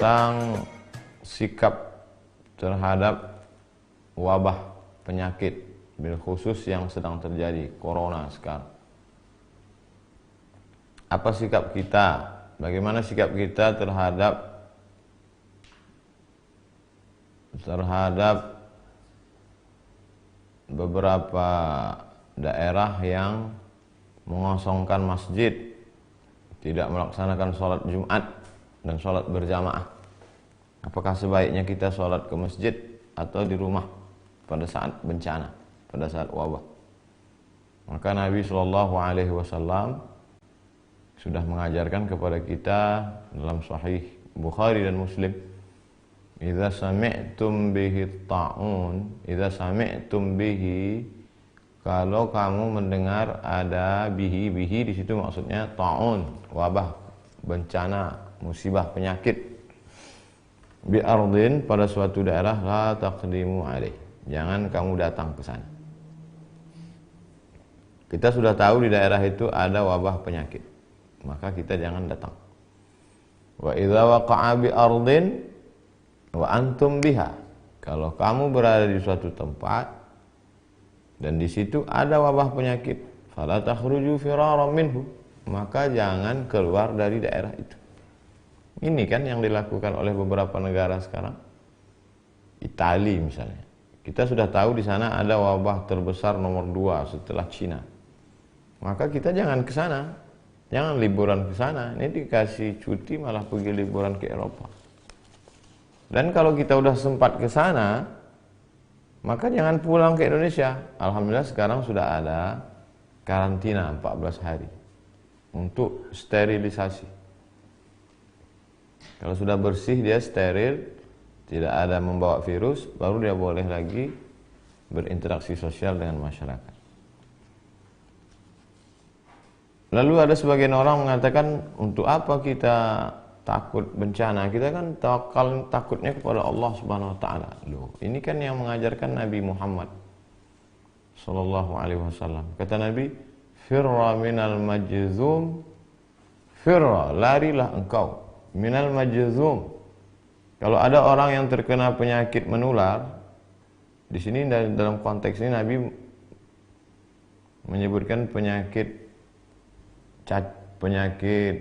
tentang sikap terhadap wabah penyakit bil khusus yang sedang terjadi, corona sekarang. Apa sikap kita? Bagaimana sikap kita terhadap beberapa daerah yang mengosongkan masjid, tidak melaksanakan sholat Jumat dan sholat berjamaah? Apakah sebaiknya kita sholat ke masjid atau di rumah pada saat bencana, pada saat wabah? Maka Nabi SAW sudah mengajarkan kepada kita dalam Sahih Bukhari dan Muslim, idza sami'tum bihi ta'un, idza sami'tum bihi, kalau kamu mendengar ada bihi di situ maksudnya ta'un, wabah, bencana, musibah, penyakit, bi ardin, pada suatu daerah, la taqdimu alaih, jangan kamu datang ke sana. Kita sudah tahu di daerah itu ada wabah penyakit, maka kita jangan datang. Wa idza waqa'a bi ardin wa antum biha, kalau kamu berada di suatu tempat dan di situ ada wabah penyakit, fala takhruju firaran minhu, maka jangan keluar dari daerah itu. Ini kan yang dilakukan oleh beberapa negara sekarang. Italia misalnya, kita sudah tahu di sana ada wabah terbesar nomor 2 setelah Cina, maka kita jangan ke sana, jangan liburan ke sana. Ini dikasih cuti malah pergi liburan ke Eropa. Dan kalau kita udah sempat ke sana, maka jangan pulang ke Indonesia. Alhamdulillah sekarang sudah ada karantina 14 hari untuk sterilisasi. Kalau sudah bersih, dia steril, tidak ada membawa virus, baru dia boleh lagi berinteraksi sosial dengan masyarakat. Lalu ada sebagian orang mengatakan, untuk apa kita takut bencana? Kita kan takutnya kepada Allah Subhanahu wa taala. Loh, ini kan yang mengajarkan Nabi Muhammad sallallahu alaihi wasallam. Kata Nabi, firra minal majzum, firra, larilah engkau, minal majzum. Kalau ada orang yang terkena penyakit menular, di sini dalam konteks ini Nabi menyebutkan penyakit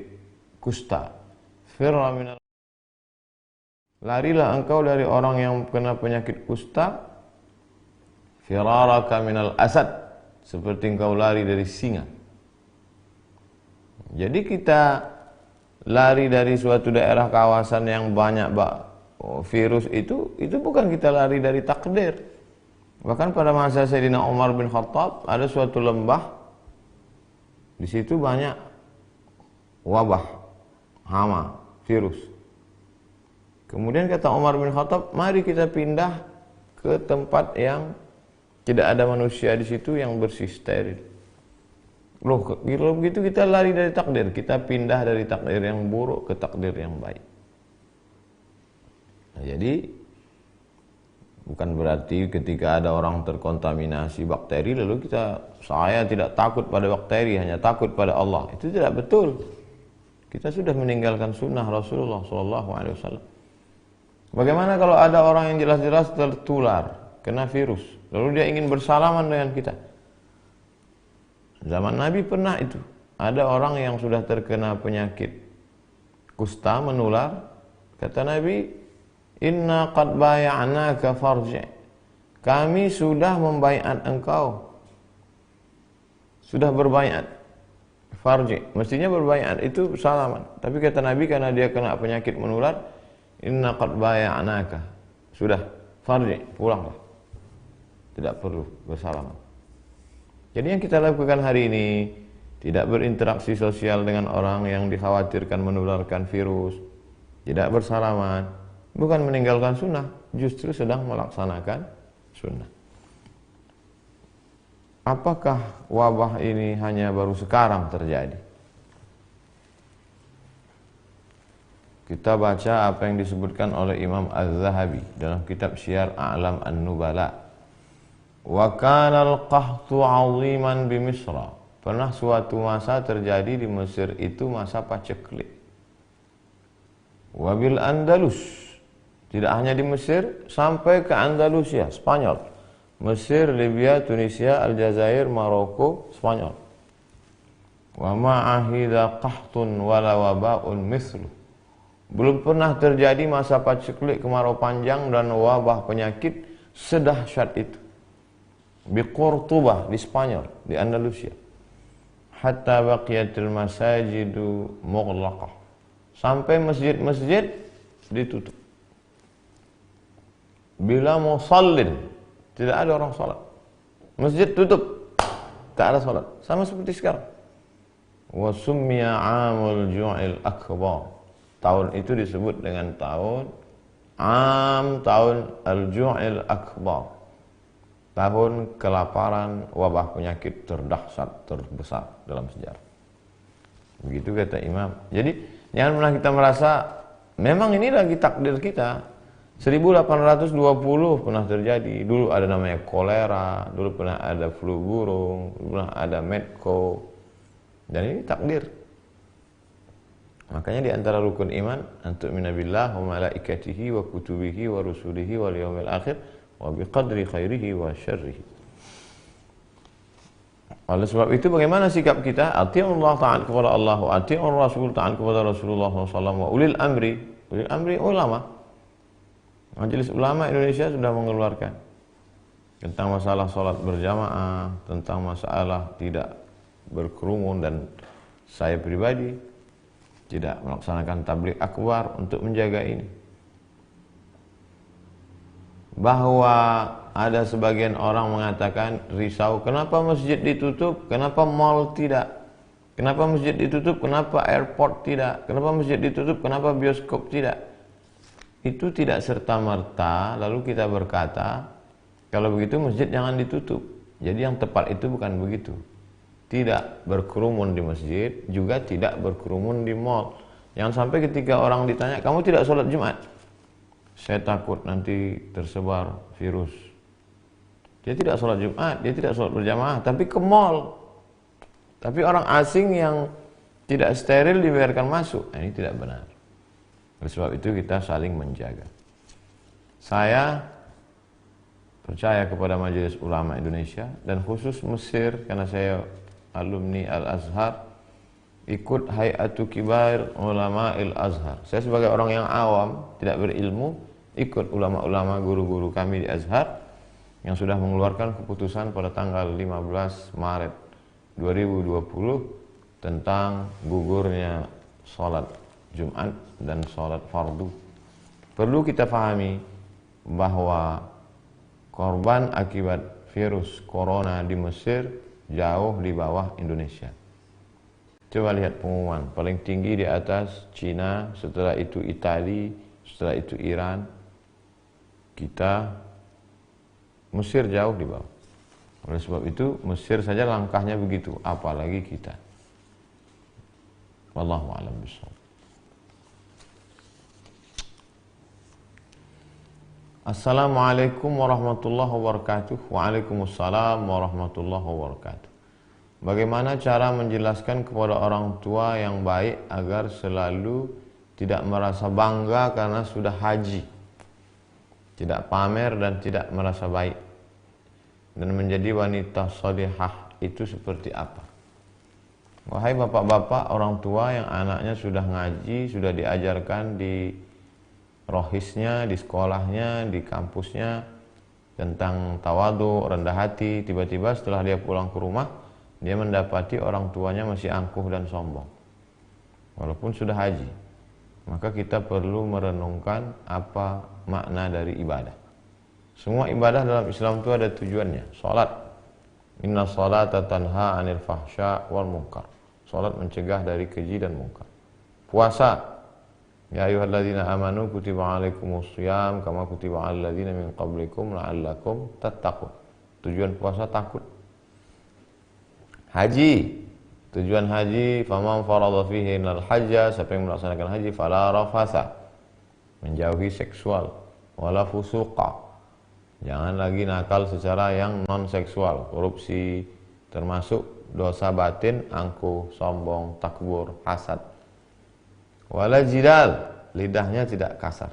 kusta. Firra minal, larilah engkau dari orang yang kena penyakit kusta, firaraka minal asad, seperti engkau lari dari singa. Jadi kita lari dari suatu daerah kawasan yang banyak virus itu bukan kita lari dari takdir. Bahkan pada masa Sayyidina Umar bin Khattab ada suatu lembah, di situ banyak wabah, hama, virus. Kemudian kata Umar bin Khattab, mari kita pindah ke tempat yang tidak ada manusia di situ, yang bersih, steril. Loh, kalau begitu kita lari dari takdir, kita pindah dari takdir yang buruk ke takdir yang baik. Nah, jadi bukan berarti ketika ada orang terkontaminasi bakteri lalu saya tidak takut pada bakteri, hanya takut pada Allah. Itu tidak betul. Kita sudah meninggalkan sunnah Rasulullah SAW. Bagaimana kalau ada orang yang jelas-jelas tertular, kena virus, lalu dia ingin bersalaman dengan kita? Zaman Nabi pernah itu. Ada orang yang sudah terkena penyakit kusta menular. Kata Nabi, inna qad bay'anaka farji'. Kami sudah membaiat engkau. Sudah berbaiat. Farji'. Mestinya berbaiat itu salaman. Tapi kata Nabi, karena dia kena penyakit menular, inna qad bay'anaka. Sudah, farji', pulanglah. Tidak perlu bersalaman. Jadi yang kita lakukan hari ini, tidak berinteraksi sosial dengan orang yang dikhawatirkan menularkan virus, tidak bersalaman, bukan meninggalkan sunnah, justru sedang melaksanakan sunnah. Apakah wabah ini hanya baru sekarang terjadi? Kita baca apa yang disebutkan oleh Imam Az-Zahabi dalam kitab Syiar A'lam An-Nubala. Wa kana al-qahtu 'aziman bi Misra. Pernah suatu masa terjadi di Mesir itu masa paceklik. Wabil Andalus, tidak hanya di Mesir, sampai ke Andalusia, Spanyol. Mesir, Libya, Tunisia, Aljazair, Maroko, Spanyol. Wa ma'ahidha qahtun wala waba'un mithlu. Belum pernah terjadi masa paceklik, kemarau panjang dan wabah penyakit sedahsyat itu. Bi Qurtubah di Spanyol, di Andalusia. Hatta baqiyatil masajidu mughlaqah. Sampai masjid-masjid ditutup. Bila musallin, tidak ada orang salat. Masjid tutup, tak ada salat. Sama seperti sekarang. Wa summiya 'amul ju'il akbar. Tahun itu disebut dengan tahun al-ju'il akbar. Tahun kelaparan, wabah penyakit terdahsyat, terbesar dalam sejarah. Begitu kata Imam. Jadi jangan pernah kita merasa memang ini lagi takdir kita. 1820 pernah terjadi. Dulu ada namanya kolera, dulu pernah ada flu burung, dulu pernah ada medco. Dan ini takdir. Makanya di antara rukun iman, antu'mina billah wa malaikatihi wa kutubihi wa rusulihi wal yawmil akhir wa biqadri khairihi wa syarrihi. Oleh sebab itu bagaimana sikap kita? Ati'ullah, ta'at kepada Allah, wa ati'ur Rasul, ta'at kepada Rasulullah SAW, wa ulil amri. Ulil amri ulama. Majelis Ulama Indonesia sudah mengeluarkan tentang masalah sholat berjamaah, tentang masalah tidak berkerumun, dan saya pribadi tidak melaksanakan tabligh akbar untuk menjaga ini. Bahwa ada sebagian orang mengatakan risau, kenapa masjid ditutup, kenapa mall tidak, kenapa masjid ditutup, kenapa airport tidak, kenapa masjid ditutup, kenapa bioskop tidak. Itu tidak serta-merta lalu kita berkata kalau begitu masjid jangan ditutup. Jadi yang tepat itu bukan begitu. Tidak berkerumun di masjid, juga tidak berkerumun di mall. Jangan sampai ketika orang ditanya, kamu tidak sholat Jumat? Saya takut nanti tersebar virus. Dia tidak sholat Jumat, dia tidak sholat berjamaah, tapi ke mall. Tapi orang asing yang tidak steril dibiarkan masuk. Nah, ini tidak benar. Oleh sebab itu kita saling menjaga. Saya percaya kepada Majelis Ulama Indonesia dan khusus Mesir, karena saya alumni Al-Azhar, ikut Hay'atu Kibar Ulama Al-Azhar. Saya sebagai orang yang awam, tidak berilmu, ikut ulama-ulama guru-guru kami di Azhar yang sudah mengeluarkan keputusan pada tanggal 15 Maret 2020 tentang gugurnya sholat Jumat dan sholat fardu. Perlu kita pahami bahwa korban akibat virus corona di Mesir jauh di bawah Indonesia. Coba lihat pengumuman, paling tinggi di atas Cina, setelah itu Italia, setelah itu Iran. Kita Mesir jauh di bawah. Oleh sebab itu Mesir saja langkahnya begitu, apalagi kita. Wallahu a'lam bishawab. Assalamualaikum warahmatullahi wabarakatuh. Waalaikumsalam warahmatullahi wabarakatuh. Bagaimana cara menjelaskan kepada orang tua yang baik agar selalu tidak merasa bangga karena sudah haji, tidak pamer dan tidak merasa baik, dan menjadi wanita salihah itu seperti apa? Wahai bapak-bapak, orang tua yang anaknya sudah ngaji, sudah diajarkan di rohisnya, di sekolahnya, di kampusnya tentang tawadu, rendah hati, tiba-tiba setelah dia pulang ke rumah, dia mendapati orang tuanya masih angkuh dan sombong walaupun sudah haji. Maka kita perlu merenungkan apa makna dari ibadah. Semua ibadah dalam Islam itu ada tujuannya. Salat, inna salata tanha anil fahsya wal munkar. Salat mencegah dari keji dan munkar. Puasa, ya ayyuhalladzina amanu kutiba alaikumus shiyam kama kutiba alal ladzina min qablikum la'allakum tattaqun. Tujuan puasa takut. Haji, tujuan haji, faman farada fihi al hajja, siapa yang melaksanakan haji fala rafasa, menjauhi seksual, wala fusuqa, jangan lagi nakal secara yang non seksual, korupsi, termasuk dosa batin, angkuh, sombong, takbur, hasad. Wala jidal, lidahnya tidak kasar.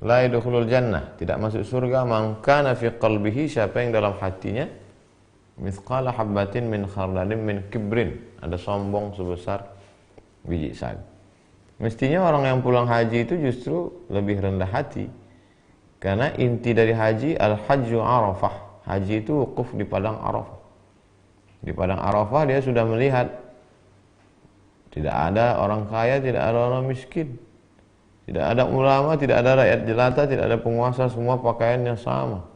La yadkhulul jannah, tidak masuk surga man kana fi qalbihi, siapa yang dalam hatinya mithqala habbatin min khardalin min kibrin, ada sombong sebesar biji sawi. Mestinya orang yang pulang haji itu justru lebih rendah hati, karena inti dari haji al-hajju arafah. Haji itu wukuf di padang Arafah. Di padang Arafah dia sudah melihat tidak ada orang kaya, tidak ada orang miskin, tidak ada ulama, tidak ada rakyat jelata, tidak ada penguasa, semua pakaiannya sama.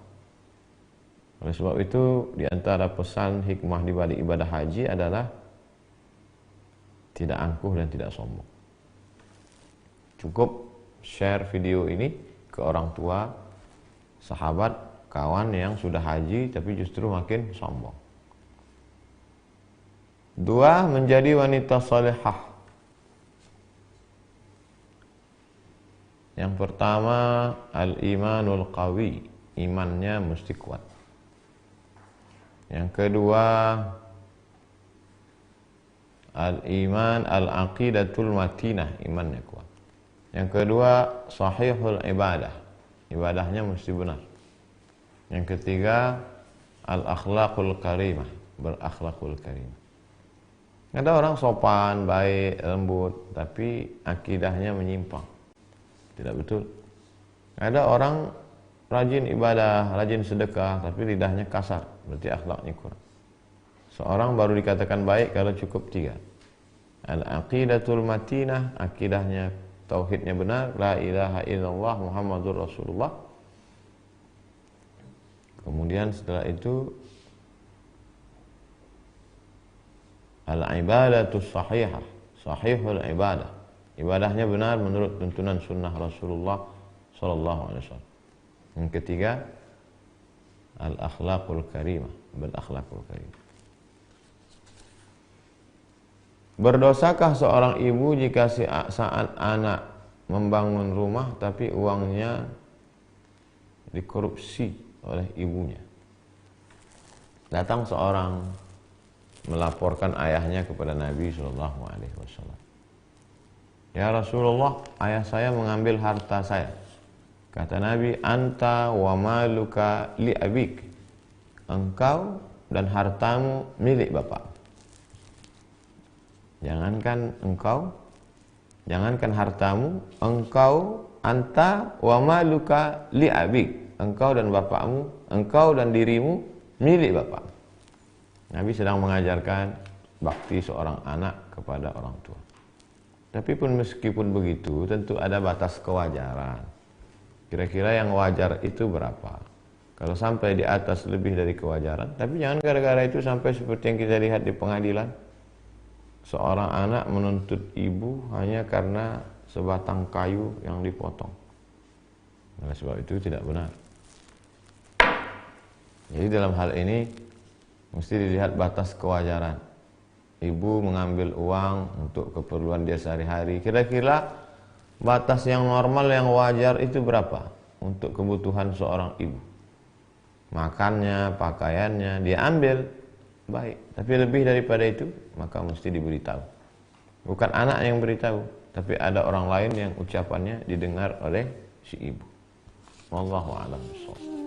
Oleh sebab itu, di antara pesan hikmah di balik ibadah haji adalah tidak angkuh dan tidak sombong. Cukup share video ini ke orang tua, sahabat, kawan yang sudah haji tapi justru makin sombong. 2. Menjadi wanita salihah. Yang pertama, al-imanul qawi, imannya mesti kuat. Yang kedua, al-iman al-aqidatul matinah, imannya kuat. Yang kedua, sahihul ibadah, ibadahnya mesti benar. Yang ketiga, al-akhlaqul karimah, berakhlakul karimah. Ada orang sopan, baik, lembut, tapi akidahnya menyimpang. Tidak betul. Ada orang rajin ibadah, rajin sedekah, tapi lidahnya kasar, berarti akhlaknya kurang. Seorang baru dikatakan baik kalau cukup 3. Al-aqidatul matinah, akidahnya, tauhidnya benar, la ilaha illallah Muhammadur Rasulullah. Kemudian setelah itu al-ibadatus sahihah, sahihul ibadah. Ibadahnya benar menurut tuntunan sunnah Rasulullah sallallahu alaihi wasallam. Yang ketiga, al-akhlaqul karimah, berakhlakul karimah. Berdosakah seorang ibu jika saat anak membangun rumah tapi uangnya dikorupsi oleh ibunya? Datang seorang melaporkan ayahnya kepada Nabi sallallahu alaihi wasallam. Ya Rasulullah, ayah saya mengambil harta saya. Kata Nabi, anta wa maluka li abik. Engkau dan hartamu milik bapak. Jangankan engkau, jangankan hartamu, engkau, anta wa maluka li abik. Engkau dan bapakmu, engkau dan dirimu milik bapak. Nabi sedang mengajarkan bakti seorang anak kepada orang tua. Tapi pun meskipun begitu, tentu ada batas kewajaran. Kira-kira yang wajar itu berapa? Kalau sampai di atas lebih dari kewajaran, tapi jangan gara-gara itu sampai seperti yang kita lihat di pengadilan. Seorang anak menuntut ibu hanya karena sebatang kayu yang dipotong. Oleh sebab itu tidak benar. Jadi dalam hal ini mesti dilihat batas kewajaran. Ibu mengambil uang untuk keperluan dia sehari-hari. Kira-kira batas yang normal, yang wajar itu berapa untuk kebutuhan seorang ibu? Makannya, pakaiannya, dia ambil, baik. Tapi lebih daripada itu, maka mesti diberitahu. Bukan anak yang beritahu, tapi ada orang lain yang ucapannya didengar oleh si ibu. Wallahu a'lam bishawab.